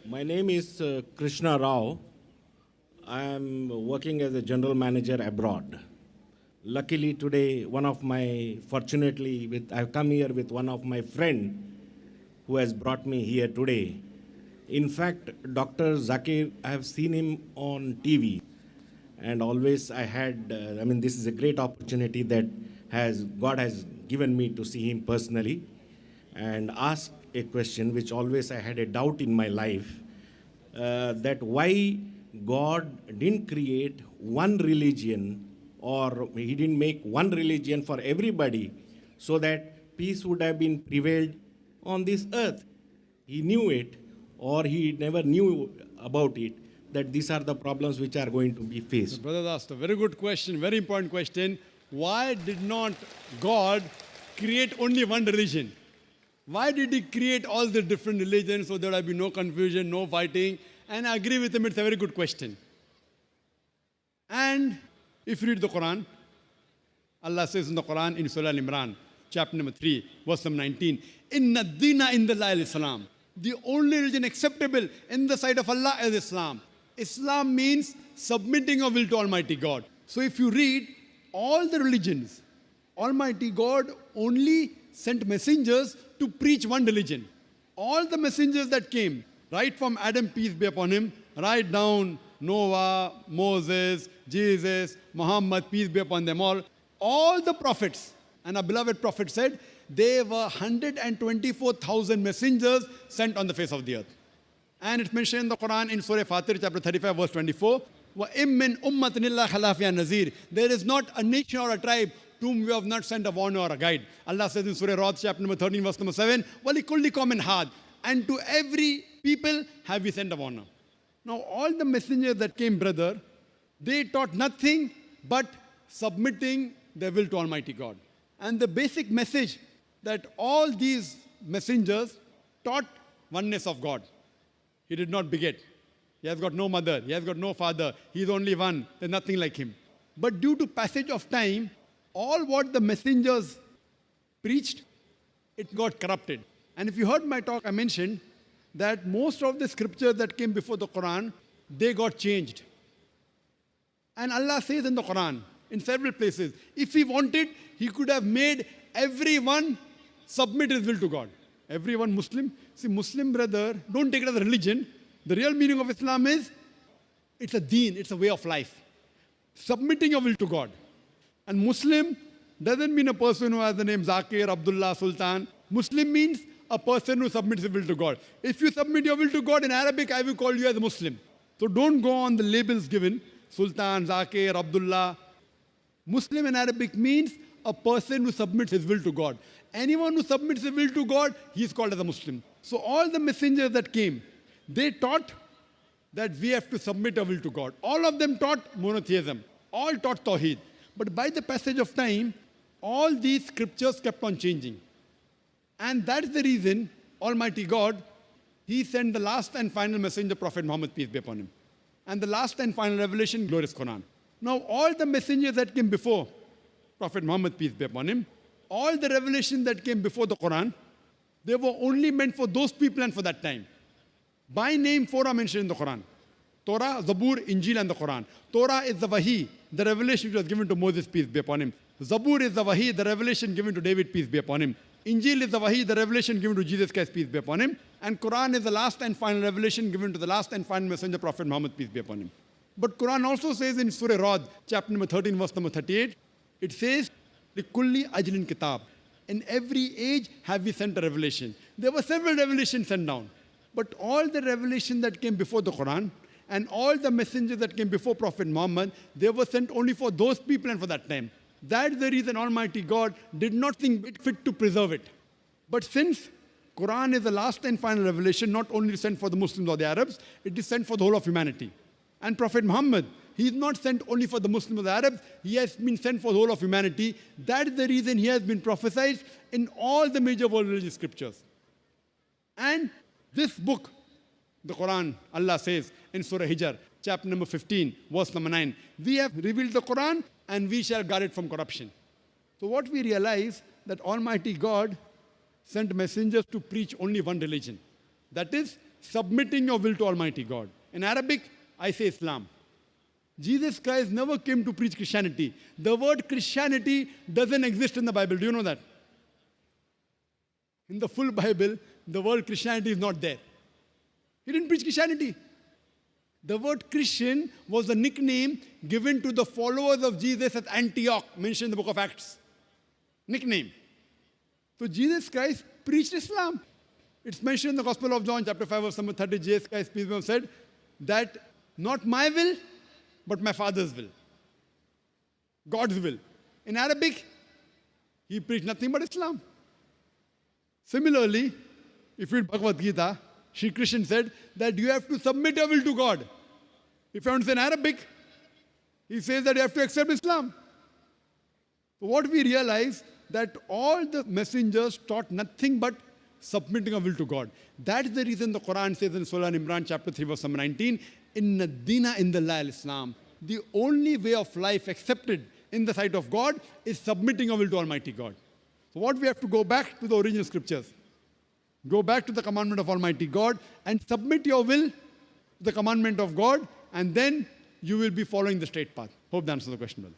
My name is Krishna Rao. I am working as a general manager abroad. Luckily today, I've come here with one of my friend who has brought me here today. In fact, Dr. Zakir, I have seen him on TV, and always this is a great opportunity that God has given me to see him personally and ask a question which always I had a doubt in my life, that why God didn't create one religion, or he didn't make one religion for everybody so that peace would have been prevailed on this earth. He knew it, or he never knew about it, that these are the problems which are going to be faced. Brother asked a very good question, very important question. Why did not God create only one religion? Why did he create all the different religions so there would be no confusion, no fighting? And I agree with him, it's a very good question. And if you read the Quran, Allah says in the Quran in Surah Al-Imran, chapter number 3, verse number 19, Inna dina indallahi al-Islam. The only religion acceptable in the sight of Allah is Islam. Islam means submitting your will to Almighty God. So if you read all the religions, Almighty God only sent messengers to preach one religion. All the messengers that came, right from Adam, peace be upon him, right down Noah, Moses, Jesus, Muhammad, peace be upon them all the prophets, and our beloved prophet said, there were 124,000 messengers sent on the face of the earth. And it's mentioned in the Quran in Surah Fatir, chapter 35, verse 24, وَإِم مِّنْ أُمَّةٍ إِلَّا خَلَا فِيهَا نَذِيرٌ. There is not a nation or a tribe to whom we have not sent a warner or a guide. Allah says in Surah Ra'd, chapter number 13, verse number 7, وَلِكُلِّ قَوْمٍ هَادٍ. And to every people have we sent a warner. Now all the messengers that came, brother, they taught nothing but submitting their will to Almighty God. And the basic message that all these messengers taught oneness of God. He did not beget. He has got no mother. He has got no father. He is only one. There's nothing like him. But due to passage of time, all what the messengers preached, it got corrupted. And if you heard my talk, I mentioned that most of the scriptures that came before the Quran, they got changed. And Allah says in the Quran, in several places, if He wanted, He could have made everyone submit his will to God. Everyone Muslim. See, Muslim brother, don't take it as a religion. The real meaning of Islam is, it's a deen, it's a way of life. Submitting your will to God. And Muslim doesn't mean a person who has the name Zakir, Abdullah, Sultan. Muslim means a person who submits his will to God. If you submit your will to God in Arabic, I will call you as a Muslim. So don't go on the labels given, Sultan, Zakir, Abdullah. Muslim in Arabic means a person who submits his will to God. Anyone who submits his will to God, he is called as a Muslim. So all the messengers that came, they taught that we have to submit our will to God. All of them taught monotheism. All taught Tawheed. But by the passage of time, all these scriptures kept on changing. And that's the reason Almighty God, He sent the last and final messenger, Prophet Muhammad, peace be upon him. And the last and final revelation, glorious Quran. Now all the messengers that came before Prophet Muhammad, peace be upon him, all the revelation that came before the Quran, they were only meant for those people and for that time. By name, 4 are mentioned in the Quran. Torah, Zabur, Injil, and the Quran. Torah is the Wahi, the revelation which was given to Moses, peace be upon him. Zabur is the Wahi, the revelation given to David, peace be upon him. Injil is the Wahi, the revelation given to Jesus Christ, peace be upon him. And Quran is the last and final revelation given to the last and final messenger, Prophet Muhammad, peace be upon him. But Quran also says in Surah Ra'd, chapter number 13, verse number 38, it says, لِكُلِّ أَجْلٍ kitab. In every age have we sent a revelation. There were several revelations sent down. But all the revelation that came before the Quran and all the messengers that came before Prophet Muhammad, they were sent only for those people and for that time. That's the reason Almighty God did not think it fit to preserve it. But since Quran is the last and final revelation, not only sent for the Muslims or the Arabs, it is sent for the whole of humanity. And Prophet Muhammad, he is not sent only for the Muslims or the Arabs, he has been sent for the whole of humanity. That is the reason he has been prophesied in all the major world religious scriptures. And this book, the Quran, Allah says in Surah Hijr, chapter number 15, verse number 9, we have revealed the Quran and we shall guard it from corruption. So what we realize, that Almighty God sent messengers to preach only one religion. That is, submitting your will to Almighty God. In Arabic, I say Islam. Jesus Christ never came to preach Christianity. The word Christianity doesn't exist in the Bible. Do you know that? In the full Bible, the word Christianity is not there. He didn't preach Christianity. The word Christian was a nickname given to the followers of Jesus at Antioch, mentioned in the book of Acts. Nickname. So Jesus Christ preached Islam. It's mentioned in the Gospel of John, chapter 5, verse number 30. Jesus Christ, peace be upon him, said that not my will, but my Father's will. God's will. In Arabic, he preached nothing but Islam. Similarly, if you read Bhagavad Gita, Sri Krishna said that you have to submit your will to God. If you understand Arabic, he says that you have to accept Islam. So what we realize, that all the messengers taught nothing but submitting our will to God. That is the reason the Quran says in Surah Al-Imran, chapter 3, verse number 19, Inna dina indallahi al-Islam. The only way of life accepted in the sight of God is submitting our will to Almighty God. So what we have to go back to the original scriptures. Go back to the commandment of Almighty God and submit your will to the commandment of God, and then you will be following the straight path. Hope that answers the question well.